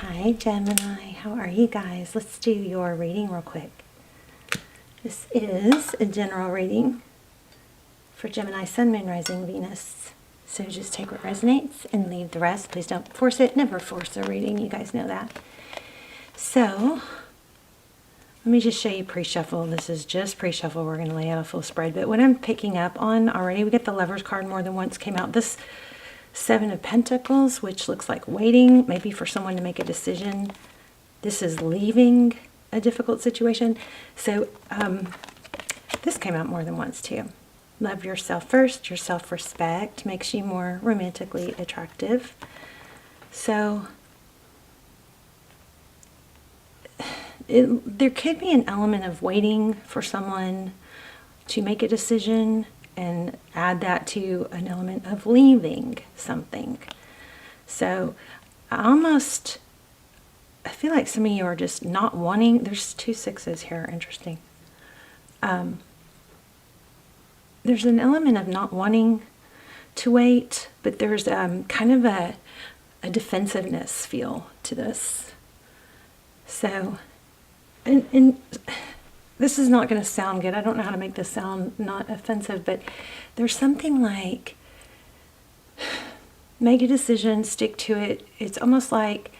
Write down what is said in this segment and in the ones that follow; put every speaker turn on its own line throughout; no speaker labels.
Hi Gemini, how are you guys? Let's do your reading real quick. This is a general reading for Gemini, Sun, Moon, Rising, Venus. So just take what resonates and leave the rest. Please don't force it. Never force a reading. You guys know that. So let me just show you pre-shuffle. This is just pre-shuffle. We're going to lay out a full spread. But what I'm picking up on already, we get the Lovers card more than once came out. This Seven of Pentacles, which looks like waiting, maybe for someone to make a decision. This is leaving a difficult situation. So this came out more than once too. Love yourself first. Your self-respect makes you more romantically attractive. So there could be an element of waiting for someone to make a decision, and add that to an element of leaving something. So I feel like some of you are just not wanting. There's 2 6s here. Interesting. There's an element of not wanting to wait, but there's kind of a defensiveness feel to this. So, and this is not going to sound good. I don't know how to make this sound not offensive, but there's something like, make a decision, stick to it. It's almost like,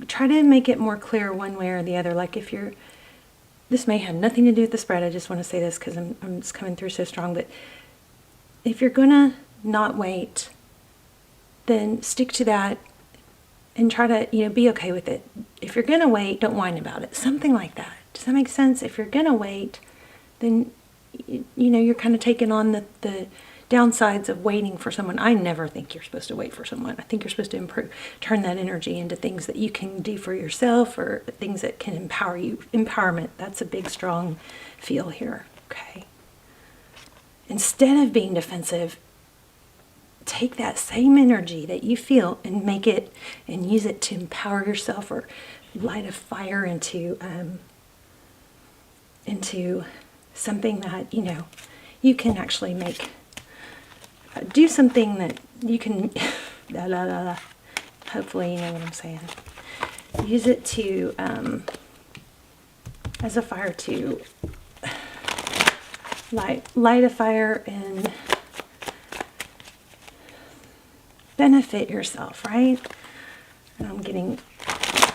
try to make it more clear one way or the other. Like if you're, this may have nothing to do with the spread. I just want to say this because I'm just coming through so strong. But if you're going to not wait, then stick to that and try to, be okay with it. If you're going to wait, don't whine about it. Something like that. Does that make sense? If you're going to wait, then, you're kind of taking on the downsides of waiting for someone. I never think you're supposed to wait for someone. I think you're supposed to turn that energy into things that you can do for yourself, or things that can empower you. Empowerment, that's a big, strong feel here, okay? Instead of being defensive, take that same energy that you feel and make it, and use it to empower yourself, or light a fire into something that, you can actually make, do something that you can, hopefully you know what I'm saying. Use it to, as a fire to light a fire and benefit yourself, right? And I'm getting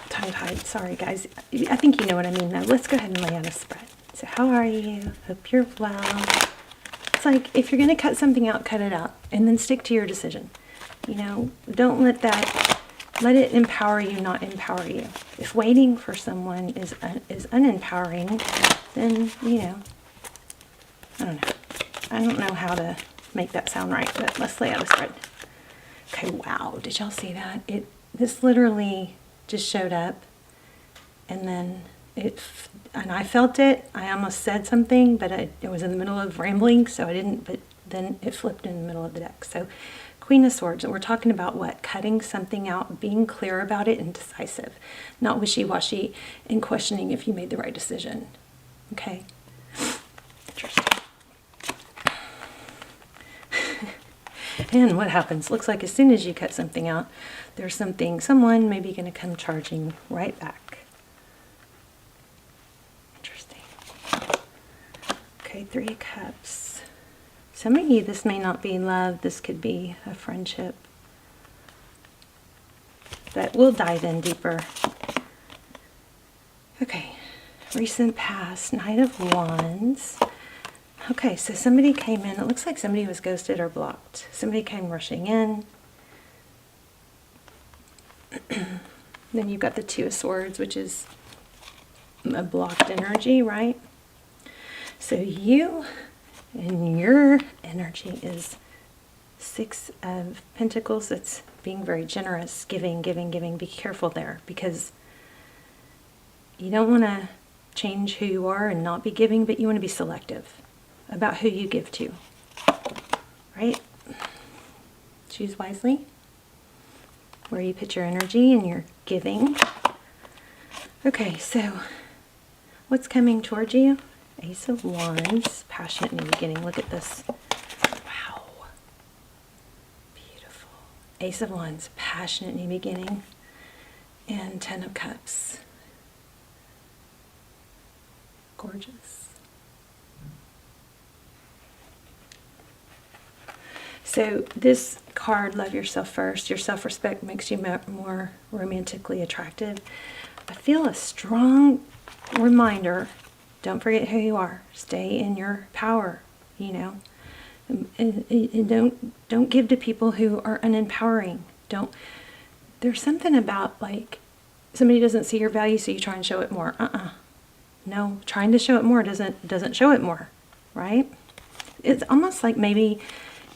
tongue-tied. Sorry, guys. I think you know what I mean, though. Let's go ahead and lay out a spread. So how are you? Hope you're well. It's like, if you're going to cut something out, cut it out. And then stick to your decision. Don't let it empower you, not empower you. If waiting for someone is unempowering, then, I don't know. I don't know how to make that sound right, but let's lay out a spread. Okay, wow. Did y'all see that? This literally just showed up, and then and I felt it. I almost said something, but it was in the middle of rambling, so I didn't, but then it flipped in the middle of the deck. So Queen of Swords, and we're talking about what? Cutting something out, being clear about it, and decisive. Not wishy-washy and questioning if you made the right decision. Okay? Interesting. And what happens? Looks like as soon as you cut something out, there's someone maybe going to come charging right back. Interesting. Okay, 3 of Cups. Some of you, this may not be love. This could be a friendship. But we'll dive in deeper. Okay, recent past, Knight of Wands. Okay, so somebody came in. It looks like somebody was ghosted or blocked. Somebody came rushing in. Then you've got the 2 of Swords, which is a blocked energy, right? So you and your energy is 6 of Pentacles. It's being very generous, giving. Be careful there, because you don't want to change who you are and not be giving, but you want to be selective about who you give to, right? Choose wisely where you put your energy and your giving. Okay, so what's coming towards you? Ace of Wands, passionate new beginning. Look at this. Wow. Beautiful. Ace of Wands, passionate new beginning. and 10 of Cups. Gorgeous. So this card, love yourself first. Your self-respect makes you more romantically attractive. I feel a strong reminder, don't forget who you are. Stay in your power, you know. And don't give to people who are unempowering. There's something about like somebody doesn't see your value, so you try and show it more. No, trying to show it more doesn't show it more, right? It's almost like maybe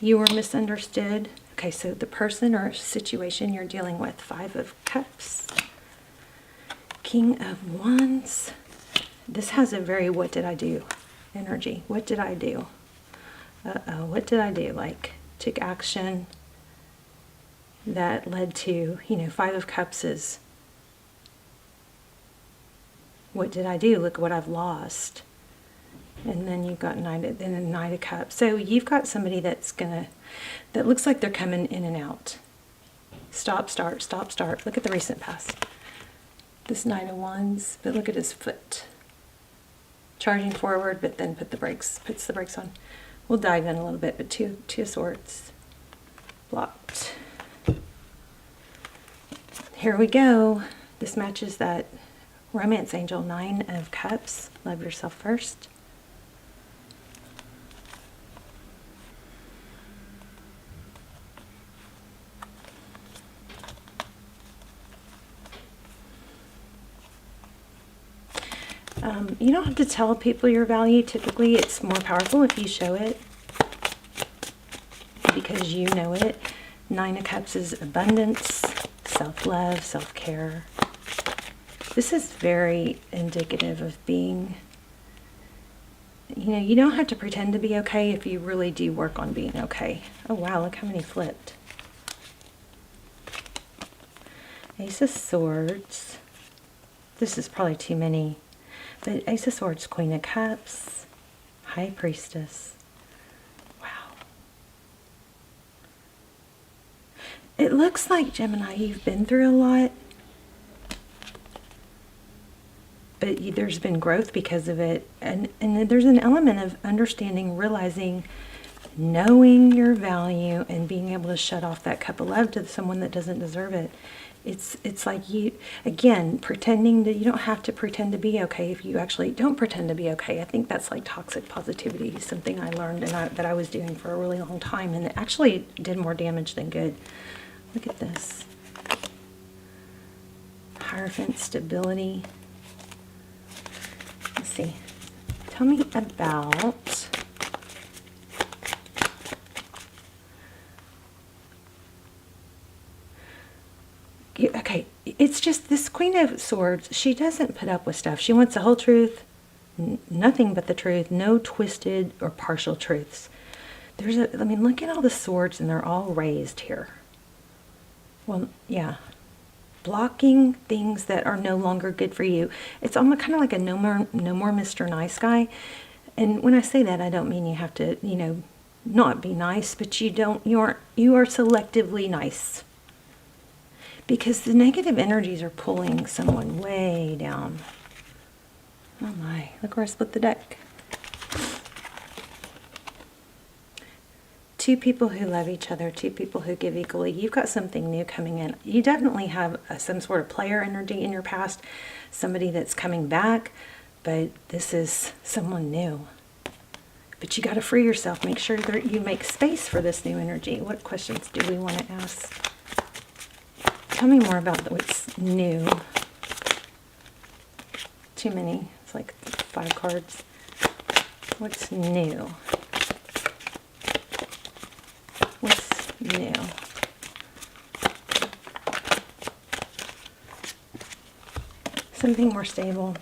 you were misunderstood. Okay, so the person or situation you're dealing with, 5 of Cups, King of Wands. This has a very what did I do energy. What did I do? What did I do? Like, took action that led to, 5 of Cups is, what did I do? Look what I've lost. And then you've got Knight of Cups. So you've got somebody that looks like they're coming in and out. Stop, start, stop, start. Look at the recent past. This Knight of Wands, but look at his foot. Charging forward, but then puts the brakes on. We'll dive in a little bit, but two of Swords. Blocked. Here we go. This matches that Romance Angel, 9 of Cups. Love yourself first. You don't have to tell people your value. Typically, it's more powerful if you show it because you know it. 9 of Cups is abundance, self-love, self-care. This is very indicative of being, you don't have to pretend to be okay if you really do work on being okay. Oh, wow, look how many flipped. Ace of Swords. This is probably too many. But Ace of Swords, Queen of Cups, High Priestess. Wow. It looks like, Gemini, you've been through a lot. But there's been growth because of it. And there's an element of understanding, realizing, knowing your value, and being able to shut off that cup of love to someone that doesn't deserve it. It's like you, again, pretending that you don't have to pretend to be okay if you actually don't pretend to be okay. I think that's like toxic positivity, something I learned and that I was doing for a really long time, and it actually did more damage than good. Look at this. Hierophant, stability. Let's see. Tell me about okay, it's just this Queen of Swords, she doesn't put up with stuff. She wants the whole truth, nothing but the truth, no twisted or partial truths. Look at all the swords, and they're all raised here. Well, yeah. Blocking things that are no longer good for you. It's almost kind of like a no more Mr. Nice Guy. And when I say that, I don't mean you have to, not be nice, but you are selectively nice. Because the negative energies are pulling someone way down. Oh my, look where I split the deck. 2 people who love each other, 2 people who give equally. You've got something new coming in. You definitely have some sort of player energy in your past, somebody that's coming back, but this is someone new. But you got to free yourself. Make sure that you make space for this new energy. What questions do we want to ask? Tell me more about what's new. Too many. It's like 5 cards. What's new? What's new? Something more stable.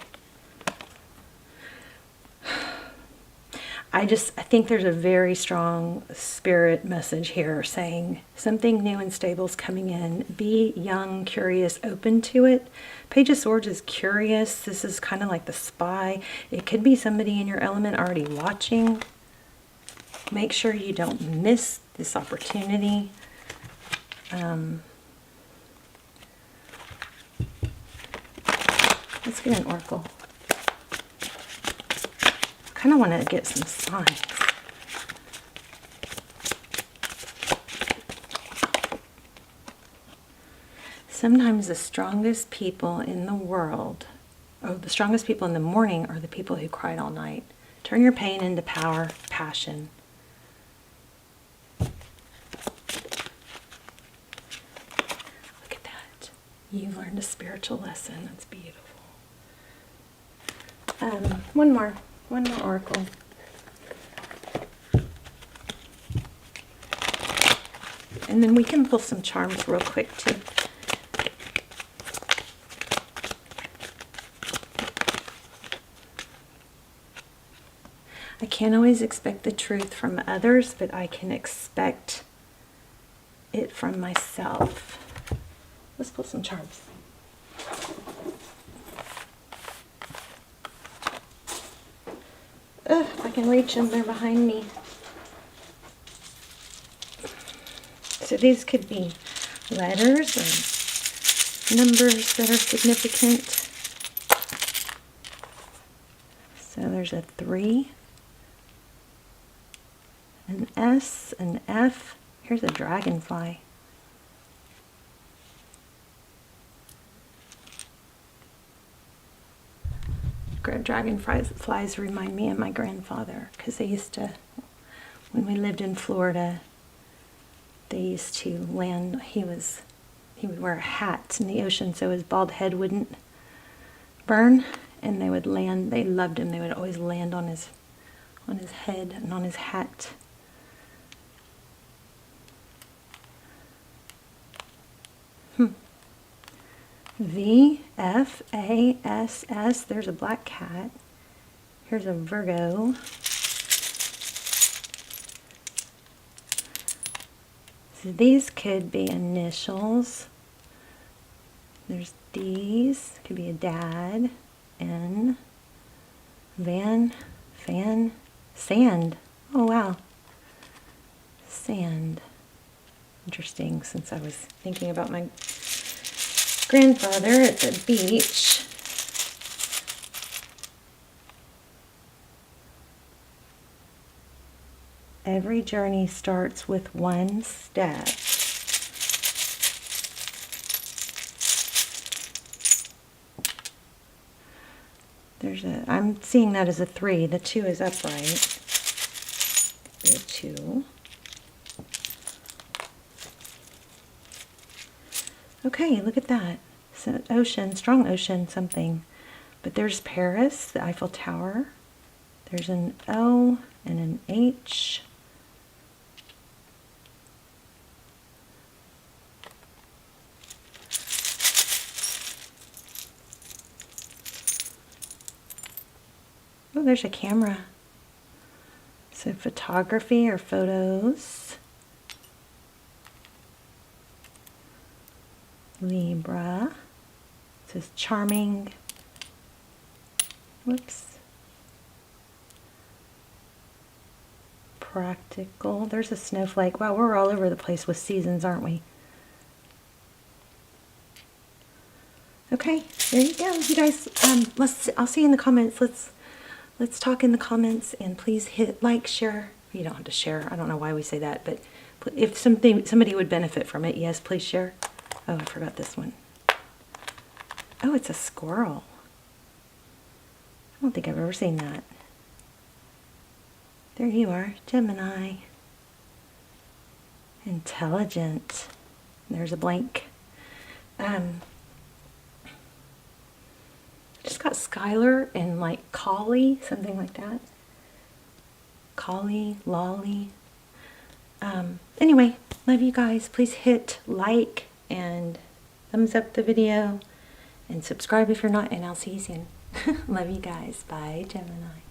I think there's a very strong spirit message here saying something new and stable is coming in. Be young, curious, open to it. Page of Swords is curious. This is kind of like the spy. It could be somebody in your element already watching. Make sure you don't miss this opportunity. Let's get an oracle. I kind of want to get some signs. Sometimes the strongest people in the world, or the strongest people in the morning, are the people who cried all night. Turn your pain into power, passion. Look at that. You learned a spiritual lesson. That's beautiful. One more oracle. And then we can pull some charms real quick too. I can't always expect the truth from others, but I can expect it from myself. Let's pull some charms. If I can reach them, they're behind me. So these could be letters or numbers that are significant. So there's a 3, an S, an F. Here's a dragonfly. Dragonflies remind me of my grandfather, because they used to, when we lived in Florida, they used to land, he would wear a hat in the ocean so his bald head wouldn't burn, and they would land, they loved him, they would always land on his head and on his hat. V, F, A, S, S. There's a black cat. Here's a Virgo. So these could be initials. There's D's. Could be a dad. N. Van. Fan. Sand. Oh, wow. Sand. Interesting, since I was thinking about my grandfather at the beach. Every journey starts with one step. I'm seeing that as a 3. The 2 is upright. The 2. Okay, look at that. So ocean, strong ocean, something. But there's Paris, the Eiffel Tower. There's an O and an H. Oh, there's a camera. So photography or photos. Libra. It says charming. Whoops. Practical. There's a snowflake. Wow, we're all over the place with seasons, aren't we? Okay, there you go. You guys, I'll see you in the comments. Let's talk in the comments, and please hit like, share. You don't have to share. I don't know why we say that, but if somebody would benefit from it, yes, please share. Oh, I forgot this one. Oh, it's a squirrel. I don't think I've ever seen that. There you are, Gemini. Intelligent. There's a blank. Just got Skylar and like Collie, something like that. Collie, Lolly. Anyway, love you guys. Please hit like and thumbs up the video and subscribe if you're not, and I'll see you soon. Love you guys. Bye, Gemini.